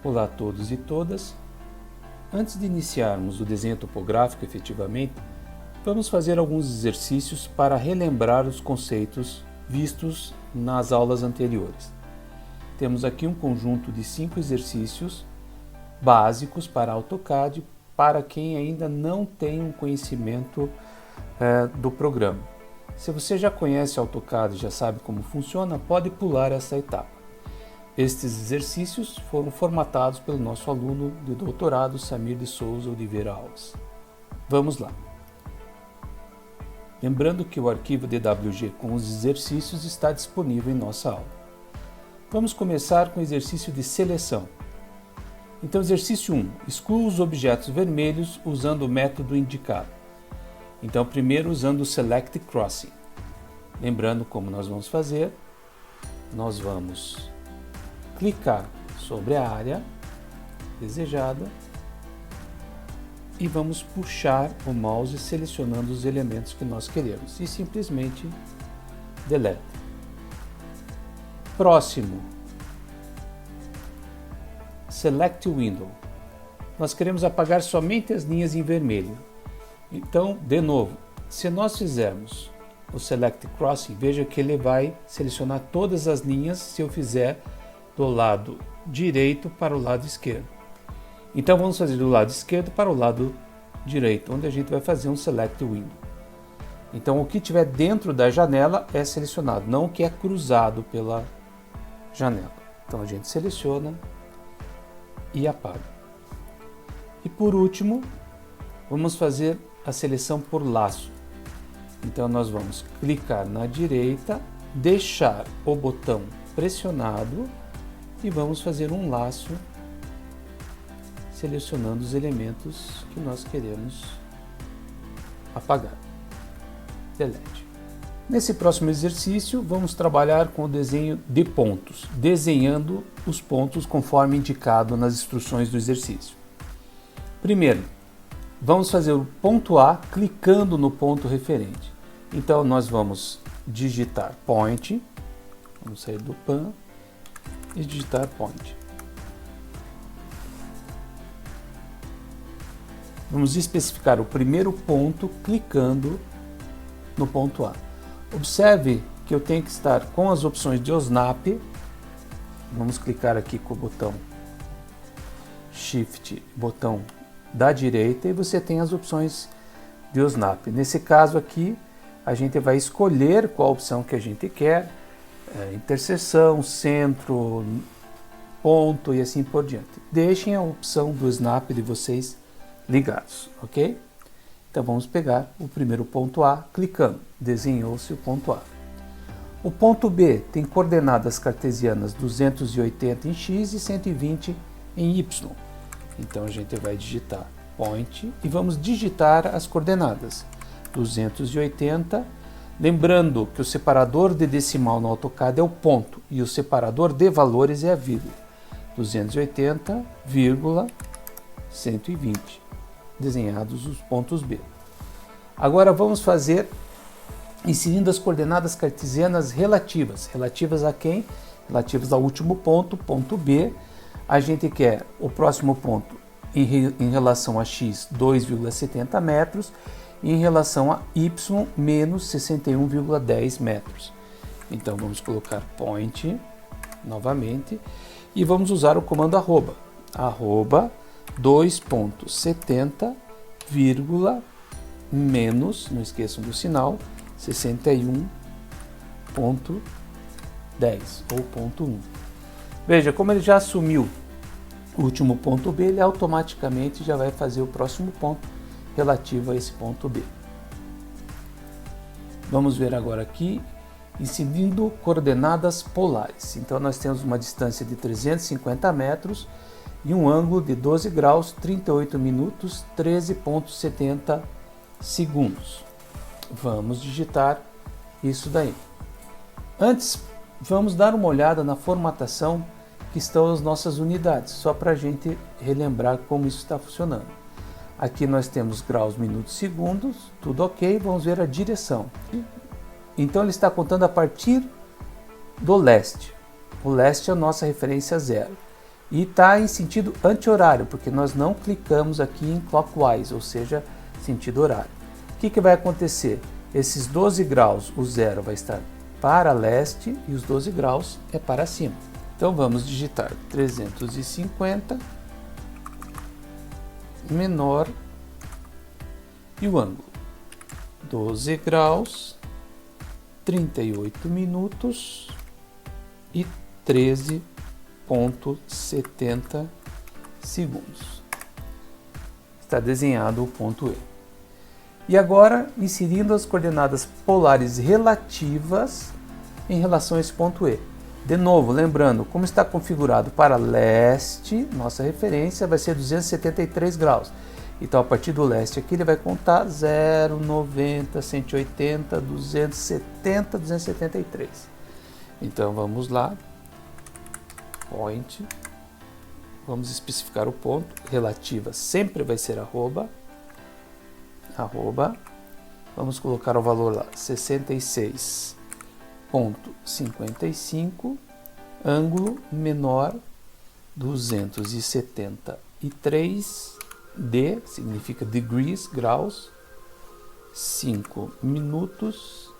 Olá a todos e todas. Antes de iniciarmos o desenho topográfico efetivamente, vamos fazer alguns exercícios para relembrar os conceitos vistos nas aulas anteriores. Temos aqui um conjunto de 5 exercícios básicos para AutoCAD para quem ainda não tem um conhecimento do programa. Se você já conhece AutoCAD e já sabe como funciona, pode pular essa etapa. Estes exercícios foram formatados pelo nosso aluno de doutorado, Samir de Souza Oliveira Alves. Vamos lá. Lembrando que o arquivo DWG com os exercícios está disponível em nossa aula. Vamos começar com o exercício de seleção. Então, exercício 1. Exclua os objetos vermelhos usando o método indicado. Então, primeiro usando o Select Crossing. Lembrando como nós vamos fazer, nós vamos clicar sobre a área desejada e vamos puxar o mouse selecionando os elementos que nós queremos e simplesmente delete. Próximo, Select Window. Nós queremos apagar somente as linhas em vermelho. Então, de novo, se nós fizermos o Select Crossing, veja que ele vai selecionar todas as linhas se eu fizer do lado direito para o lado esquerdo. Então vamos fazer do lado esquerdo para o lado direito, onde a gente vai fazer um Select Window. Então o que tiver dentro da janela é selecionado, não o que é cruzado pela janela. Então a gente seleciona e apaga. E por último, vamos fazer a seleção por laço. Então nós vamos clicar na direita, deixar o botão pressionado e vamos fazer um laço selecionando os elementos que nós queremos apagar. Delete. Nesse próximo exercício, vamos trabalhar com o desenho de pontos, desenhando os pontos conforme indicado nas instruções do exercício. Primeiro, vamos fazer o ponto A clicando no ponto referente. Então, nós vamos digitar Point, vamos sair do PAN e digitar Point. Vamos especificar o primeiro ponto clicando no ponto A. Observe que eu tenho que estar com as opções de OSNAP. Vamos clicar aqui com o botão Shift, botão da direita, e você tem as opções de OSNAP. Nesse caso aqui, a gente vai escolher qual opção que a gente quer, interseção, centro, ponto e assim por diante. Deixem a opção do Snap de vocês ligados, ok? Então vamos pegar o primeiro ponto A, clicando, desenhou-se o ponto A. O ponto B tem coordenadas cartesianas 280 em X e 120 em Y. Então a gente vai digitar Point e vamos digitar as coordenadas 280. Lembrando que o separador de decimal no AutoCAD é o ponto e o separador de valores é a vírgula. 280,120. Desenhados os pontos B. Agora vamos fazer inserindo as coordenadas cartesianas relativas. Relativas a quem? Relativas ao último ponto, ponto B. A gente quer o próximo ponto em relação a X, 2,70 metros. E em relação a Y, menos 61,10 metros. Então vamos colocar Point novamente e vamos usar o comando arroba. Arroba 2,70, menos, não esqueçam do sinal, 61,10 ou ponto 1. Veja, como ele já assumiu o último ponto B, ele automaticamente já vai fazer o próximo ponto relativo a esse ponto B. Vamos ver agora aqui, inserindo coordenadas polares. Então nós temos uma distância de 350 metros e um ângulo de 12 graus, 38 minutos, 13,70 segundos. Vamos digitar isso daí. Antes, vamos dar uma olhada na formatação que estão as nossas unidades, só para a gente relembrar como isso está funcionando. Aqui nós temos graus, minutos, segundos, tudo ok. Vamos ver a direção. Então ele está contando a partir do leste. O leste é a nossa referência zero. E está em sentido anti-horário, porque nós não clicamos aqui em clockwise, ou seja, sentido horário. O que vai acontecer? Esses 12 graus, o zero vai estar para leste e os 12 graus é para cima. Então vamos digitar 350 menor e o ângulo 12 graus, 38 minutos e 13,70 segundos. Está desenhado o ponto E. E agora, inserindo as coordenadas polares relativas em relação a esse ponto E. De novo, lembrando, como está configurado para leste, nossa referência vai ser 273 graus. Então, a partir do leste aqui, ele vai contar 0, 90, 180, 270, 273. Então, vamos lá. Point. Vamos especificar o ponto. Relativa sempre vai ser arroba. Vamos colocar o valor lá, 66,55, ângulo menor 273, D significa degrees, graus, 5 minutos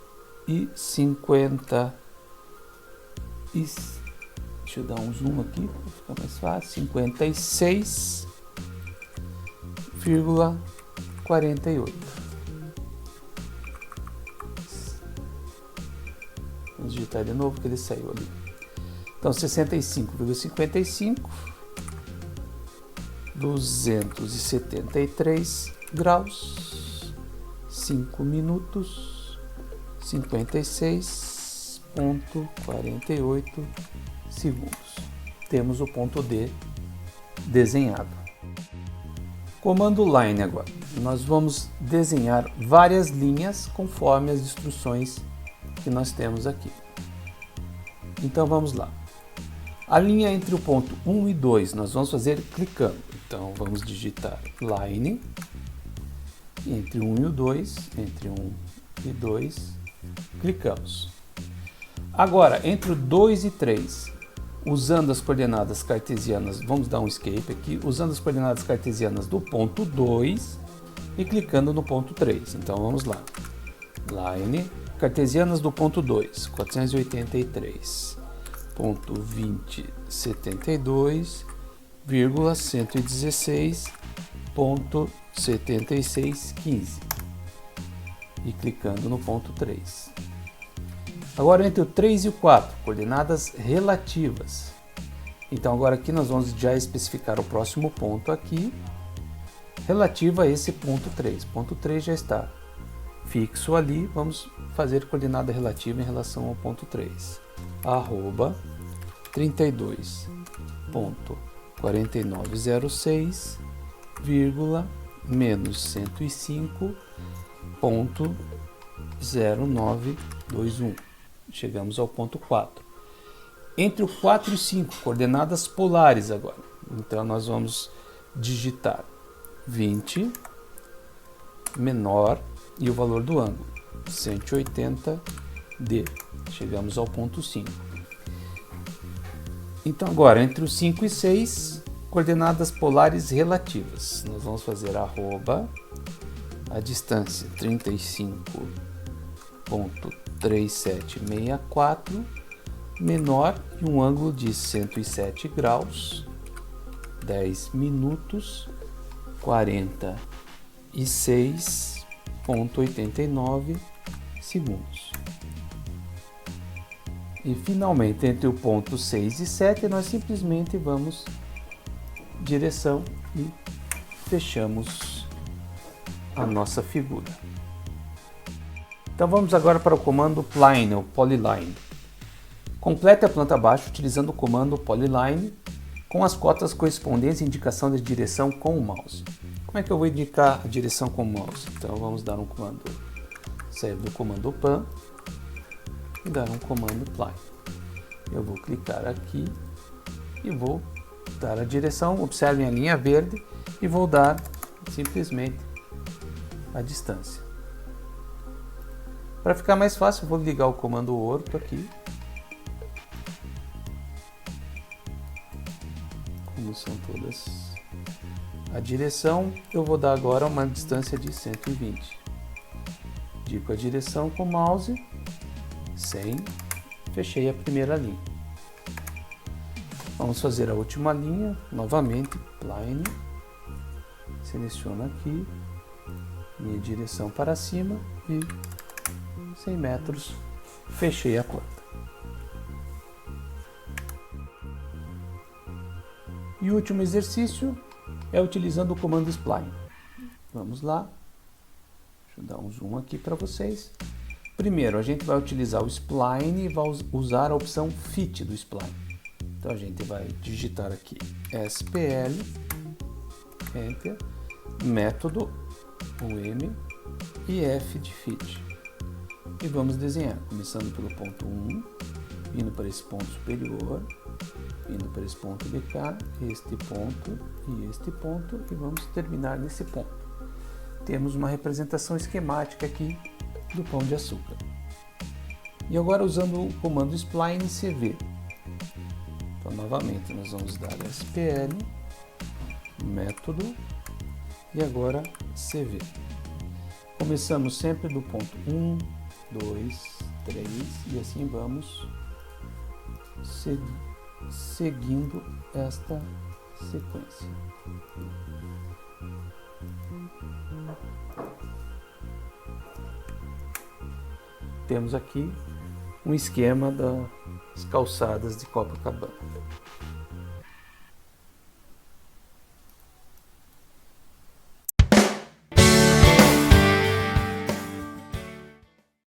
e 50, deixa eu dar um zoom aqui para ficar mais fácil, 56,48. Vamos digitar de novo que ele saiu ali. Então 65,55, 273 graus, 5 minutos, 56,48 segundos. Temos o ponto D desenhado. Comando Line agora. Nós vamos desenhar várias linhas conforme as instruções que nós temos aqui. Então vamos lá. A linha entre o ponto 1 e 2 nós vamos fazer clicando. Então vamos digitar Line entre 1 e o 2, entre 1 e 2, clicamos. Agora, entre o 2 e 3, usando as coordenadas cartesianas, vamos dar um escape aqui, usando as coordenadas cartesianas do ponto 2 e clicando no ponto 3. Então vamos lá. Line, cartesianas do ponto 2, 483,116,7615 e clicando no ponto 3. Agora entre o 3 e o 4, coordenadas relativas. Então agora aqui nós vamos já especificar o próximo ponto aqui, relativo a esse ponto 3. Ponto 3 já está fixo ali, vamos fazer coordenada relativa em relação ao ponto 3. Arroba 32.4906, menos 105,0921. Chegamos ao ponto 4. Entre o 4 e 5, coordenadas polares agora. Então nós vamos digitar 20 menor e o valor do ângulo, 180D. Chegamos ao ponto 5. Então agora, entre o 5 e 6, coordenadas polares relativas. Nós vamos fazer arroba, a distância 35,3764, menor e um ângulo de 107 graus, 10 minutos, 46,89 segundos. E finalmente, entre o ponto 6 e 7, nós simplesmente vamos direção e fechamos a nossa figura. Então vamos agora para o comando Pline ou Polyline. Complete a planta abaixo utilizando o comando Polyline com as cotas correspondentes à indicação de direção com o mouse. Como é que eu vou indicar a direção com o mouse? Então vamos dar um comando, sair do comando Pan e dar um comando Pline. Eu vou clicar aqui e vou dar a direção, observem a linha verde, e vou dar simplesmente a distância. Para ficar mais fácil, eu vou ligar o comando Orto aqui. são todas. A direção eu vou dar agora uma distância de 120. Digo a direção com o mouse, 100, fechei a primeira linha. Vamos fazer a última linha, novamente, Plane, seleciono aqui, minha direção para cima e 100 metros, fechei a planta. E o último exercício é utilizando o comando Spline. Vamos lá, deixa eu dar um zoom aqui para vocês. Primeiro, a gente vai utilizar o Spline e vai usar a opção Fit do Spline. Então a gente vai digitar aqui SPL, Enter, método, o M e F de Fit. E vamos desenhar, começando pelo ponto 1, indo para esse ponto superior, indo para esse ponto de cá, este ponto, e vamos terminar nesse ponto. Temos uma representação esquemática aqui do pão de açúcar. E agora usando o comando Spline CV. Então novamente nós vamos dar SPL, método e agora CV. Começamos sempre do ponto 1, 2, 3 e assim vamos seguindo esta sequência. Temos aqui um esquema das calçadas de Copacabana.